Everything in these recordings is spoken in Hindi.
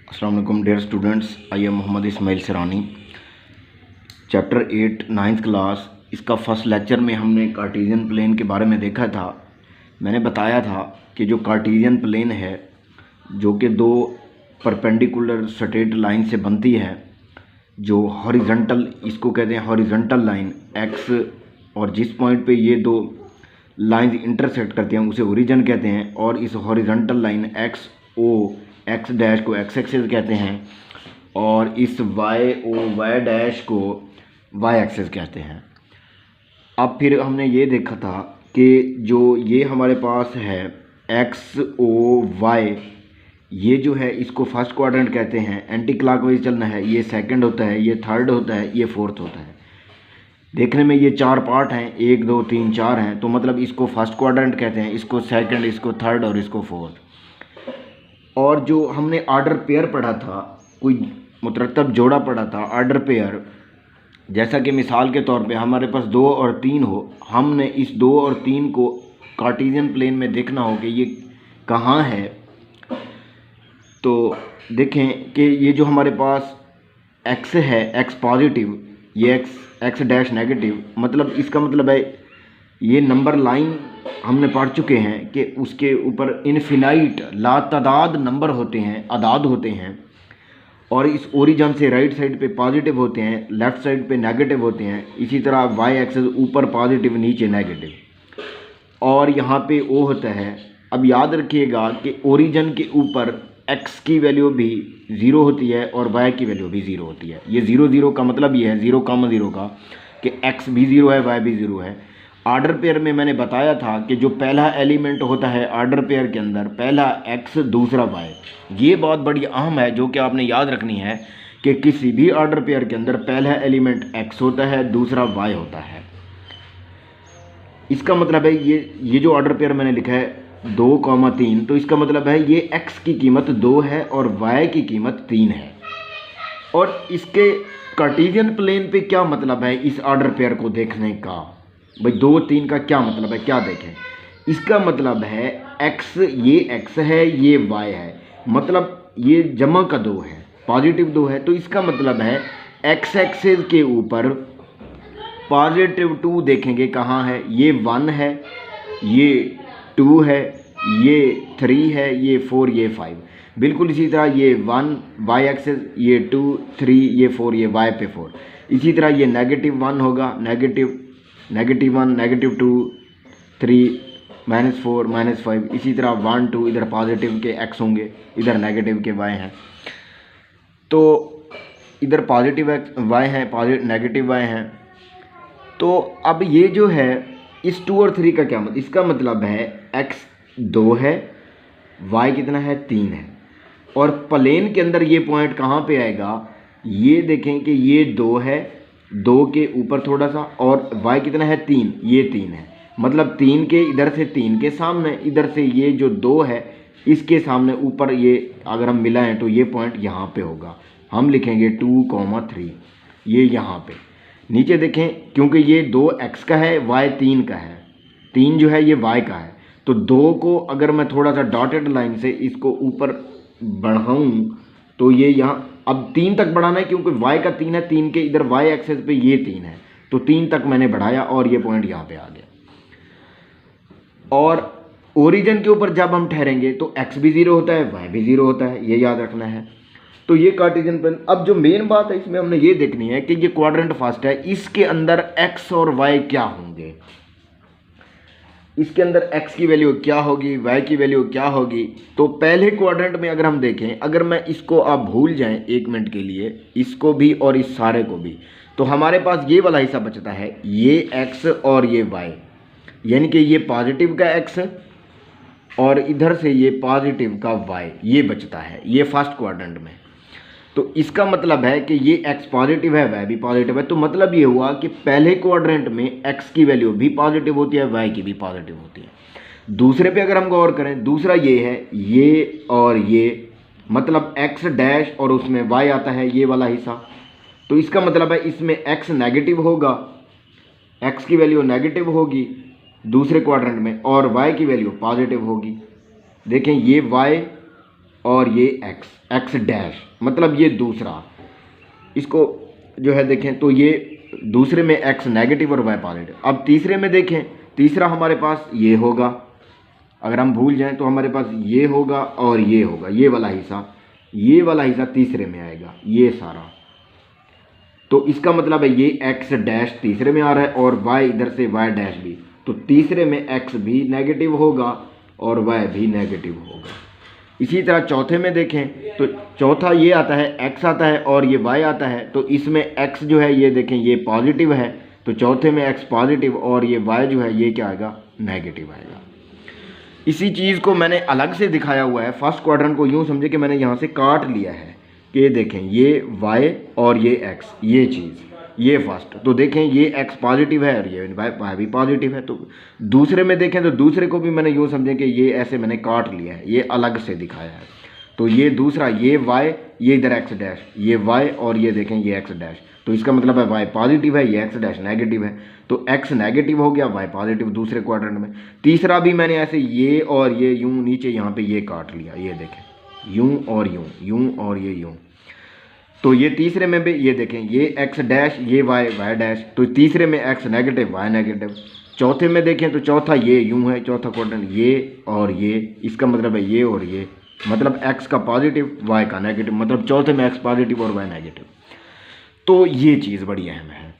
अस्सलाम वालेकुम dear students, I am Mohammad Ismail Sarani. Chapter 8 ninth class, इसका फर्स्ट लेक्चर में हमने कार्टेशियन प्लेन के बारे में देखा था। मैंने बताया था कि जो कार्टेशियन प्लेन है जो कि दो परपेंडिकुलर स्ट्रेट लाइन से बनती है, जो हॉरिजॉन्टल, इसको कहते हैं हॉरिजॉन्टल लाइन एक्स, और जिस पॉइंट पे ये दो लाइंस इंटरसेक्ट करते हैं उसे ओरिजिन कहते हैं। और इस हॉरिजॉन्टल लाइन एक्स ओ एक्स डैश को एक्स एक्सिस कहते हैं, और इस वाई ओ वाई डैश को वाई एक्सिस कहते हैं। अब फिर हमने ये देखा था कि जो ये हमारे पास है एक्स ओ वाई, ये जो है इसको फर्स्ट क्वाड्रेंट कहते हैं, एंटी क्लॉकवाइज चलना है, ये सेकंड होता है, ये थर्ड होता है, ये फोर्थ होता है। देखने में ये चार पार्ट हैं, 1 2 3 4 हैं, तो मतलब इसको फर्स्ट क्वाड्रेंट कहते हैं, इसको सेकंड, इसको थर्ड और इसको फोर्थ। और जो हमने आर्डर पेयर पढ़ा था, कोई मुतरतब जोड़ा पढ़ा था, आर्डर पेयर, जैसा कि मिसाल के तौर पे हमारे पास 2 और 3 हो, हमने इस 2 और 3 को कार्टेशियन प्लेन में देखना हो कि ये कहाँ है। तो देखें कि ये जो हमारे पास x है, x पॉजिटिव, ये x डैश नेगेटिव, मतलब इसका मतलब है ये नंबर लाइन हमने पढ़ चुके हैं कि उसके ऊपर इनफिनाइट लातादाद नंबर होते हैं, अदाद होते हैं, और इस ओरिजिन से राइट साइड पे पॉजिटिव होते हैं, लेफ़्ट साइड पे नेगेटिव होते हैं। इसी तरह वाई एक्सिस ऊपर पॉजिटिव, नीचे नेगेटिव, और यहाँ पे ओ होता है। अब याद रखिएगा कि ओरिजिन के ऊपर x की वैल्यू भी 0 होती है और y की वैल्यू भी 0 होती है। ये 0 0 का मतलब ये है 0, 0 का कि x भी 0 है, y भी 0 है। आर्डर पेयर में मैंने बताया था कि जो पहला एलिमेंट होता है आर्डर पेयर के अंदर, पहला x दूसरा y, ये बहुत बड़ी अहम है जो कि आपने याद रखनी है कि किसी भी आर्डर पेयर के अंदर पहला एलिमेंट x होता है, दूसरा y होता है। इसका मतलब है ये जो ऑर्डर पेयर मैंने लिखा है 2, 3, तो इसका मतलब है ये x की कीमत 2 है और y की कीमत 3 है। और इसके कार्टेशियन प्लेन पे क्या मतलब है इस ऑर्डर पेयर को देखने का? भाई 2 3 का क्या मतलब है, क्या देखें। इसका मतलब है x, ये x है, ये y है, मतलब ये जमा का 2 है, पॉजिटिव 2 है। तो इसका मतलब है x एक्सिस के ऊपर पॉजिटिव 2 देखेंगे कहाँ है, ये 1 है, ये 2 है, ये 3 है, ये 4, ये 5। बिल्कुल इसी तरह ये 1 वाई एक्सिस, ये 2 3, ये 4, ये वाई पे 4। इसी तरह ये नेगेटिव 1 होगा, नेगेटिव 1, नेगेटिव 2 3, -4 -5। इसी तरह 1 2 इधर पॉजिटिव के x होंगे, इधर नेगेटिव के y हैं। तो इधर पॉजिटिव y हैं, पॉजिटिव नेगेटिव y हैं। तो अब ये जो है इस 2 और 3 का क्या मतलब, इसका मतलब है x 2 है, y कितना है, 3 है। और प्लेन के अंदर ये पॉइंट कहाँ पे आएगा, ये देखें कि ये 2 है, 2 के ऊपर थोड़ा सा, और y कितना है, 3, ये 3 है। मतलब 3 के इधर से 3 के सामने, इधर से ये जो 2 है इसके सामने ऊपर, ये अगर हम मिलाएं तो ये पॉइंट यहाँ पे होगा। हम लिखेंगे 2, 3, ये यहाँ पे। नीचे देखें, क्योंकि ये 2x का है, y 3 का है, 3 जो है ये y का है, तो 2 को अगर मैं थोड़ा सा डॉटेड लाइन से इसको ऊपर बढ़ाऊं तो ये यहाँ, अब 3 तक बढ़ाना है क्योंकि y का 3 है, 3 के इधर y एक्सिस पे ये 3 है, तो 3 तक मैंने बढ़ाया और ये पॉइंट यहाँ पे आ गया। और ओरिजिन के ऊपर जब हम ठहरेंगे तो x भी 0 होता है, y भी 0 होता है, ये याद रखना है। तो ये कार्टेशियन प्लेन। अब जो मेन बात है इसमें हमने ये देखनी है कि ये क्वाड्रेंट फर्स्ट है, इसके अंदर x और y क्या होंगे, इसके अंदर x की वैल्यू क्या होगी, y की वैल्यू क्या होगी। तो पहले क्वाड्रेंट में अगर हम देखें, अगर मैं इसको आप भूल जाएं 1 मिनट के लिए, इसको भी और इस सारे को भी, तो हमारे पास ये वाला हिस्सा बचता है, ये x और ये y, यानी कि ये पॉजिटिव का x और इधर से ये पॉजिटिव का y, ये बचता है ये फर्स्ट क्वाड्रेंट में। तो इसका मतलब है कि ये x पॉजिटिव है, y भी पॉजिटिव है। तो मतलब ये हुआ कि पहले क्वाड्रेंट में x की वैल्यू भी पॉजिटिव होती है, y की भी पॉजिटिव होती है। दूसरे पे अगर हम गौर करें, दूसरा ये है, ये और ये, मतलब x डैश और उसमें y आता है, ये वाला हिस्सा। तो इसका मतलब है इसमें x नेगेटिव होगा, x की वैल्यू नेगेटिव होगी दूसरे क्वाड्रेंट में, और y की वैल्यू पॉजिटिव होगी। देखें ये y और ये एक्स डैश, मतलब ये दूसरा, इसको जो है देखें तो ये दूसरे में एक्स नेगेटिव और वाई पॉजिटिव। अब तीसरे में देखें, तीसरा हमारे पास ये होगा, अगर हम भूल जाएं तो हमारे पास ये होगा और ये होगा, ये वाला हिस्सा तीसरे में आएगा, ये सारा। तो इसका मतलब है ये एक्स डैश तीसरे में आ रहा है और वाई इधर से वाई डैश भी, तो तीसरे में एक्स भी नेगेटिव होगा और वाई भी नेगेटिव होगा। इसी तरह चौथे में देखें तो चौथा ये आता है, एक्स आता है और ये वाई आता है, तो इसमें एक्स जो है ये देखें ये पॉजिटिव है, तो चौथे में एक्स पॉजिटिव और ये वाई जो है ये क्या आएगा, नेगेटिव आएगा। इसी चीज़ को मैंने अलग से दिखाया हुआ है। फर्स्ट क्वाड्रेंट को यूँ समझे कि मैंने यहाँ से काट लिया है कि ये देखें ये वाई और ये एक्स, ये चीज़ ये फर्स्ट, तो देखें ये एक्स पॉजिटिव है और ये वाई भी पॉजिटिव है। तो दूसरे में देखें तो दूसरे को भी मैंने यूँ समझे कि ये ऐसे मैंने काट लिया है, ये अलग से दिखाया है। तो ये दूसरा ये वाई, ये इधर एक्स डैश, ये वाई और ये देखें ये एक्स डैश, तो इसका मतलब है वाई पॉजिटिव है, ये एक्स डैश नेगेटिव है, तो एक्स नेगेटिव हो गया, वाई पॉजिटिव दूसरे क्वाड्रेंट में। तीसरा भी मैंने ऐसे ये और ये यूं नीचे यहाँ पे ये काट लिया, ये देखें यूं और यूं, यूं और ये यूं, तो ये तीसरे में भी ये देखें ये एक्स डैश, ये वाई डैश, तो तीसरे में एक्स नेगेटिव वाई नेगेटिव। चौथे में देखें तो चौथा ये यूं है, चौथा क्वाड्रेंट ये और ये, इसका मतलब है ये और ये, मतलब एक्स का पॉजिटिव वाई का नेगेटिव, मतलब चौथे में एक्स पॉजिटिव और वाई नेगेटिव। तो ये चीज़ बड़ी अहम है।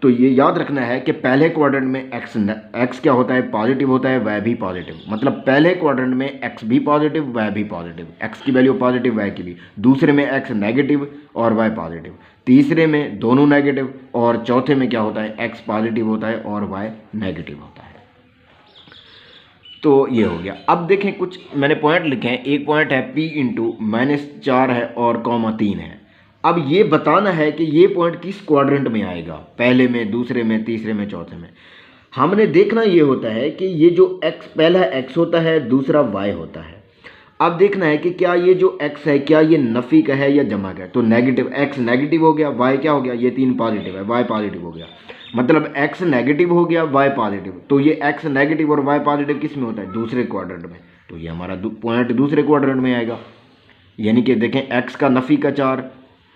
तो ये याद रखना है कि पहले क्वाड्रेंट में एक्स क्या होता है, पॉजिटिव होता है, वाई भी पॉजिटिव, मतलब पहले क्वाड्रेंट में एक्स भी पॉजिटिव वाई भी पॉजिटिव, एक्स की वैल्यू पॉजिटिव वाई की भी, दूसरे में एक्स नेगेटिव और वाई पॉजिटिव, तीसरे में दोनों नेगेटिव और चौथे में क्या होता है एक्स पॉजिटिव होता है और वाई नेगेटिव होता है। तो ये हो गया। अब देखें कुछ मैंने पॉइंट लिखे हैं, एक पॉइंट है p इंटू -4 है और कॉमा 3 है। अब ये बताना है कि ये पॉइंट किस क्वाड्रेंट में आएगा, पहले में, दूसरे में, तीसरे में, चौथे में। हमने देखना ये होता है कि ये जो x पहला x होता है, दूसरा y होता है। अब देखना है कि क्या ये जो x है क्या ये नफ़ी का है या जमा का है, तो नेगेटिव, x नेगेटिव हो गया, y क्या हो गया, ये 3 पॉजिटिव है, y पॉजिटिव हो गया, मतलब x नेगेटिव हो गया, y पॉजिटिव, तो ये x नेगेटिव और y पॉजिटिव किस में होता है, दूसरे क्वाड्रेंट में, तो ये हमारा पॉइंट दूसरे क्वाड्रेंट में आएगा। यानी कि देखें x का नफ़ी का 4,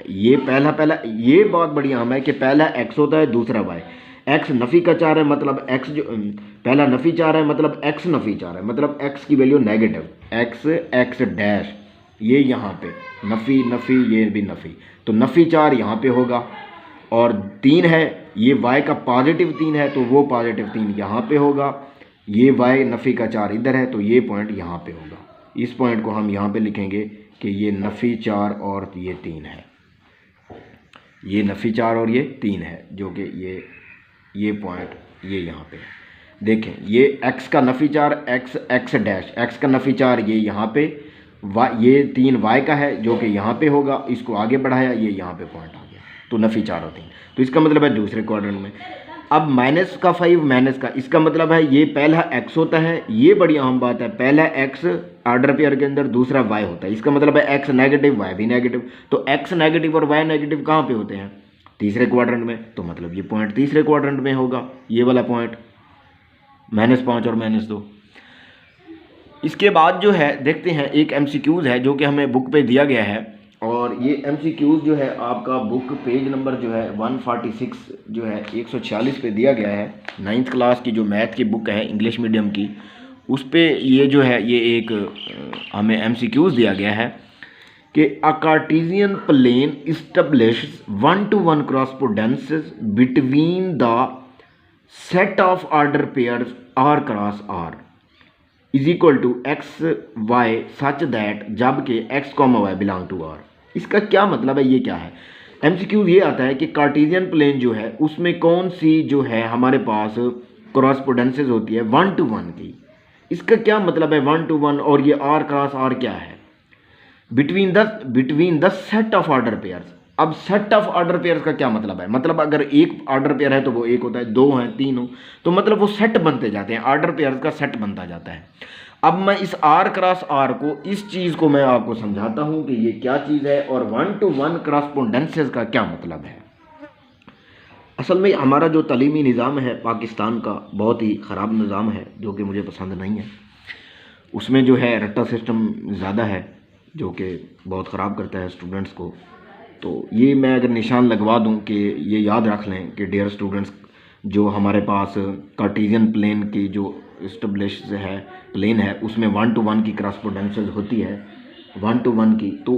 ये पहला ये बहुत बढ़िया हम है कि पहला x होता है, दूसरा y, x नफ़ी का 4 है, मतलब x जो पहला नफ़ी 4 है, मतलब x नफ़ी 4 है, मतलब x की वैल्यू नेगेटिव, x डैश, ये यहाँ पे नफ़ी नफ़ी, ये भी नफ़ी, तो नफ़ी 4 यहाँ पे होगा, और 3 है, ये y का पॉजिटिव 3 है, तो वो पॉजिटिव 3 यहाँ पे होगा, ये y नफ़ी का 4 इधर है, तो ये पॉइंट यहाँ पे होगा। इस पॉइंट को हम यहाँ पे लिखेंगे कि ये नफ़ी 4 और ये 3 है, ये नफ़ी 4 और ये 3 है, जो कि ये पॉइंट ये यहाँ पे है। देखें ये x का नफ़ी 4 x डैश, x का नफ़ी 4 ये यहाँ पे, ये 3 y का है जो कि यहाँ पे होगा, इसको आगे बढ़ाया, ये यहाँ पे पॉइंट आ गया, तो नफ़ी 4 और 3, तो इसका मतलब है दूसरे क्वाड्रेंट में। अब -5 माइनस का, इसका मतलब है ये पहला x होता है, ये बड़ी अहम बात है, पहला x ऑर्डर पेयर के अंदर, दूसरा y होता है, इसका मतलब है x नेगेटिव y भी नेगेटिव, तो x नेगेटिव और y नेगेटिव कहाँ पे होते हैं, तीसरे क्वाड्रेंट में, तो मतलब ये पॉइंट तीसरे क्वाड्रेंट में होगा, ये वाला पॉइंट -5 और -2। इसके बाद जो है देखते हैं एक MCQs है जो कि हमें बुक पे दिया गया है, और ये MCQs जो है आपका बुक पेज नंबर जो है 146 जो है 146 पे दिया गया है, 9th क्लास की जो मैथ की बुक है इंग्लिश मीडियम की, उस पे ये जो है ये एक हमें MCQs दिया गया है कि a Cartesian plane establishes 1-to-1 correspondences between the set of order pairs R cross R is equal to X Y such that जबकि x, y belong to R। इसका क्या मतलब है, ये क्या है, MCQ ये आता है कि कार्टेशियन प्लेन जो है उसमें कौन सी जो है हमारे पास कॉरेस्पोंडेंसेस होती है 1-to-1 की। इसका क्या मतलब है 1-to-1, और ये R क्रॉस R क्या है, between the set of order pairs. अब सेट ऑफ ऑर्डर पेयर्स का क्या मतलब है, मतलब अगर एक ऑर्डर पेयर है तो वो एक होता है, 2 हैं, 3 हो, तो मतलब वो सेट बनते जाते हैं, ऑर्डर पेयर्स का सेट बनता जाता है। अब मैं इस R क्रॉस R को, इस चीज़ को मैं आपको समझाता हूँ कि ये क्या चीज़ है और 1-to-1 कॉरेस्पोंडेंसेस का क्या मतलब है। असल में हमारा जो तालीमी निज़ाम है पाकिस्तान का बहुत ही ख़राब निज़ाम है, जो कि मुझे पसंद नहीं है। उसमें जो है रट्टा सिस्टम ज़्यादा है जो कि बहुत ख़राब करता है स्टूडेंट्स को। तो ये मैं अगर निशान लगवा दूं कि ये याद रख लें कि डियर स्टूडेंट्स, जो हमारे पास कार्टेशियन प्लेन की जो इस्टब्लिश है प्लेन है उसमें 1 to 1 की क्रॉसपोटेंशियल होती है, 1 to 1 की, तो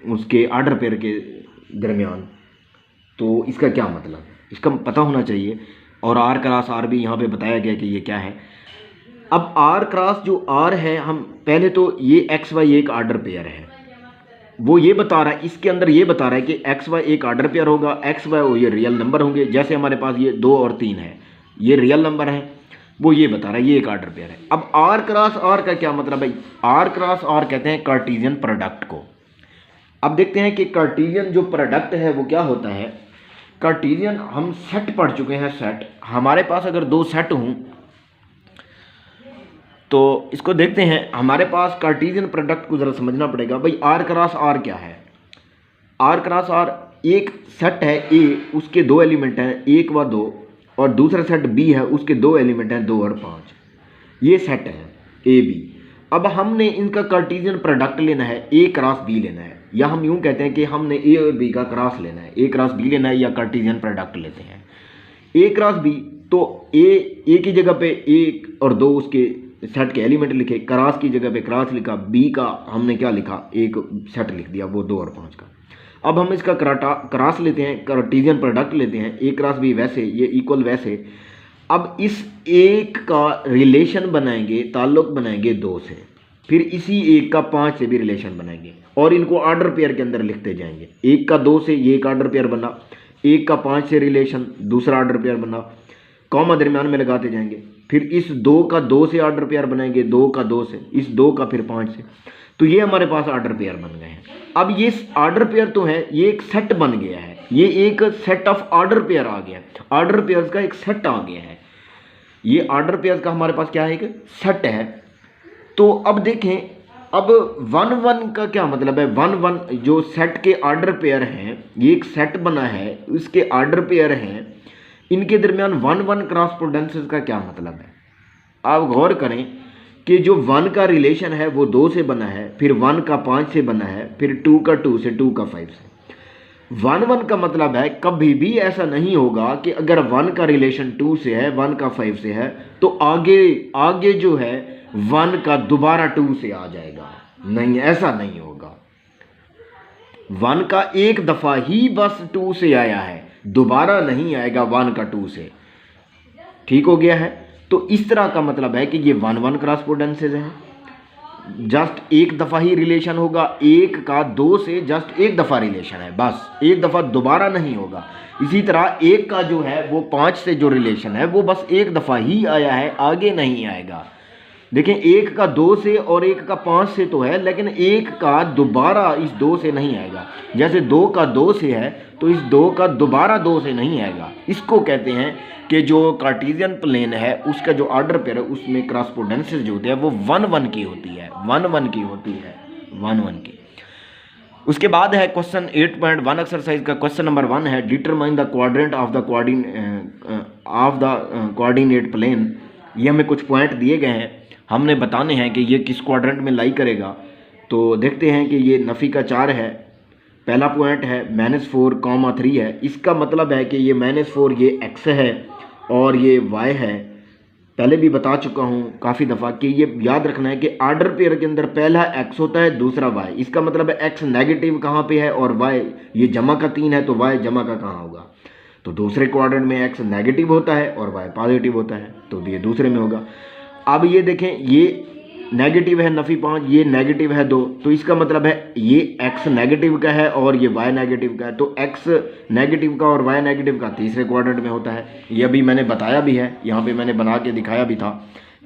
उसके आर्डर पेयर के दरमियान। तो इसका क्या मतलब है, इसका पता होना चाहिए। और आर क्रॉस आर भी यहाँ पे बताया गया कि ये क्या है। अब आर क्रॉस जो आर है, हम पहले तो ये एक्स वाई एक आर्डर पेयर है, वो ये बता रहा है, इसके अंदर ये बता रहा है कि एक्स वाई एक आर्डर पेयर होगा, एक्स वाई ये रियल नंबर होंगे। जैसे हमारे पास ये 2 और 3 है, ये रियल नंबर है, वो ये बता रहा है ये एक आर्डर पेयर है। अब आर क्रॉस आर का क्या मतलब है? आर क्रॉस आर कहते हैं कार्टेशियन प्रोडक्ट को। अब देखते हैं कि कार्टेशियन जो प्रोडक्ट है वो क्या होता है। कार्टेशियन हम सेट पढ़ चुके हैं। सेट हमारे पास अगर 2 सेट हों तो इसको देखते हैं। हमारे पास कार्टेशियन प्रोडक्ट को ज़रा समझना पड़ेगा भाई। आर क्रॉस आर क्या है? आर क्रॉस आर एक सेट है ए, उसके 2 एलिमेंट हैं 1 व 2, और दूसरा सेट बी है, उसके 2 एलिमेंट हैं 2 और 5। ये सेट है ए बी। अब हमने इनका कार्टेशियन प्रोडक्ट लेना है, ए क्रॉस बी लेना है, या हम यूं कहते हैं कि हमने ए और बी का क्रॉस लेना है, ए क्रॉस बी लेना है, या कार्टेशियन प्रोडक्ट लेते हैं ए क्रॉस बी। तो ए की जगह पे 1 और 2 उसके सेट के एलिमेंट लिखे, क्रॉस की जगह पे क्रॉस लिखा, बी का हमने क्या लिखा, एक सेट लिख दिया वो 2 और 5 का। अब हम इसका क्रॉस लेते हैं, कार्टेशियन प्रोडक्ट लेते हैं, ए क्रॉस बी वैसे, ये इक्वल वैसे। अब इस एक का रिलेशन बनाएंगे, ताल्लुक बनाएंगे 2 से, फिर इसी एक का 5 से भी रिलेशन बनाएंगे, और इनको ऑर्डर पेयर के अंदर लिखते जाएंगे। एक का 2 से ये एक ऑर्डर पेयर बना, एक का 5 से रिलेशन, दूसरा ऑर्डर पेयर बना, कॉमा दरमियान में लगाते जाएंगे। फिर इस 2 का 2 से ऑर्डर पेयर बनाएंगे, 2 का 2 से, इस 2 का फिर 5 से। तो ये हमारे पास ऑर्डर पेयर बन गए हैं। अब ये ऑर्डर पेयर तो है, ये एक सेट बन गया है, ये एक सेट ऑफ ऑर्डर पेयर आ गया, ऑर्डर पेयर्स का एक सेट आ गया है। ये ऑर्डर पेयर्स का हमारे पास क्या है, एक सेट है। तो अब देखें, अब 1 1 का क्या मतलब है? 1 1 जो सेट के ऑर्डर पेयर हैं, ये एक सेट बना है, इसके ऑर्डर पेयर हैं, इनके दरमियान 1 1 क्रॉसपोटेंसेस का क्या मतलब है? आप गौर करें कि जो 1 का रिलेशन है वो 2 से बना है, फिर 1 का 5 से बना है, फिर 2 का 2 से, 2 का 5 से। 1 1 का मतलब है कभी भी ऐसा नहीं होगा कि अगर 1 का रिलेशन 2 से है, 1 का 5 से है, तो आगे जो है 1 का दोबारा 2 से आ जाएगा। नहीं, ऐसा नहीं होगा। 1 का एक दफ़ा ही बस 2 से आया है, दोबारा नहीं आएगा 1 का 2 से। ठीक हो गया है? तो इस तरह का मतलब है कि ये 1 1 क्रॉसपोटेंसेस है, जस्ट एक दफ़ा ही रिलेशन होगा, 1 का 2 से जस्ट एक दफ़ा रिलेशन है, बस एक दफ़ा, दोबारा नहीं होगा। इसी तरह 1 का जो है वो 5 से जो रिलेशन है वो बस एक दफ़ा ही आया है, आगे नहीं आएगा। देखें, 1 का 2 से और 1 का 5 से तो है, लेकिन 1 का दोबारा इस 2 से नहीं आएगा। जैसे 2 का 2 से है तो इस 2 का दोबारा 2 से नहीं आएगा। इसको कहते हैं कि जो कार्टेशियन प्लेन है उसका जो ऑर्डर पेयर है उसमें क्रॉसपोटेंसेस जो होते हैं वो 1 1 की होती है, 1 1 की होती है, 1 1 की। उसके बाद है क्वेश्चन 8.1 एक्सरसाइज का क्वेश्चन नंबर 1 है, determine the quadrant of the coordinate plane. ये हमें कुछ पॉइंट दिए गए हैं, हमने बताने हैं कि ये किस क्वाड्रेंट में लाई करेगा। तो देखते हैं कि ये नफ़ी का 4 है। पहला पॉइंट है -4, 3 है। इसका मतलब है कि ये -4 ये x है और ये y है। पहले भी बता चुका हूँ काफ़ी दफ़ा कि ये याद रखना है कि ऑर्डर पेयर के अंदर पहला x होता है, दूसरा y। इसका मतलब है x नेगेटिव कहाँ पे है और y ये जमा का 3 है, तो y जमा का कहाँ होगा? तो दूसरे क्वाड्रेंट में x नेगेटिव होता है और y पॉजिटिव होता है, तो ये दूसरे में होगा। अब ये देखें, ये नेगेटिव है नफ़ी 5, ये नेगेटिव है 2, तो इसका मतलब है ये x नेगेटिव का है और ये y नेगेटिव का है, तो x नेगेटिव का और y नेगेटिव का तीसरे क्वाड्रेंट में होता है। ये अभी मैंने बताया भी है, यहाँ पे मैंने बना के दिखाया भी था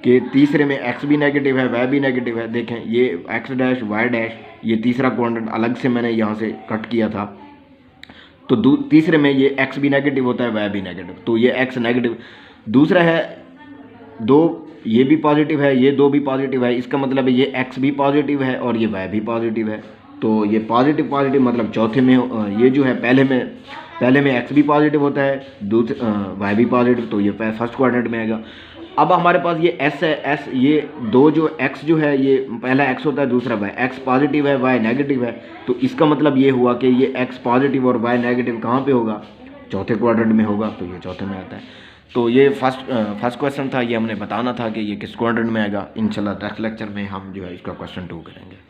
कि तीसरे में x भी नेगेटिव है, y भी नेगेटिव है। देखें, ये x डैश y डैश, ये तीसरा क्वाड्रेंट अलग से मैंने यहाँ से कट किया था। तो तीसरे में ये x भी नेगेटिव होता है, y भी नेगेटिव, तो ये x नेगेटिव। दूसरा है 2, ये भी पॉजिटिव है, ये 2 भी पॉजिटिव है। इसका मतलब है ये x भी पॉजिटिव है और ये y भी पॉजिटिव है। तो ये पॉजिटिव मतलब चौथे में ये जो है पहले में x भी पॉजिटिव होता है, दूसरे y भी पॉजिटिव, तो ये फर्स्ट क्वाड्रेंट में आएगा। अब हमारे पास ये एस है, एस ये दो जो एक्स जो है ये पहला एक्स होता है दूसरा वाई, एक्स पॉजिटिव है वाई नेगेटिव है, तो इसका मतलब ये हुआ कि ये एक्स पॉजिटिव और वाई नेगेटिव कहाँ पे होगा, चौथे क्वाड्रेंट में होगा, तो ये चौथे में आता है। तो ये फर्स्ट क्वेश्चन था, ये हमने बताना था कि ये किस क्वाड्रेंट में आएगा। इंशाल्लाह नेक्स्ट लेक्चर में हम जो है इसका क्वेश्चन 2 करेंगे।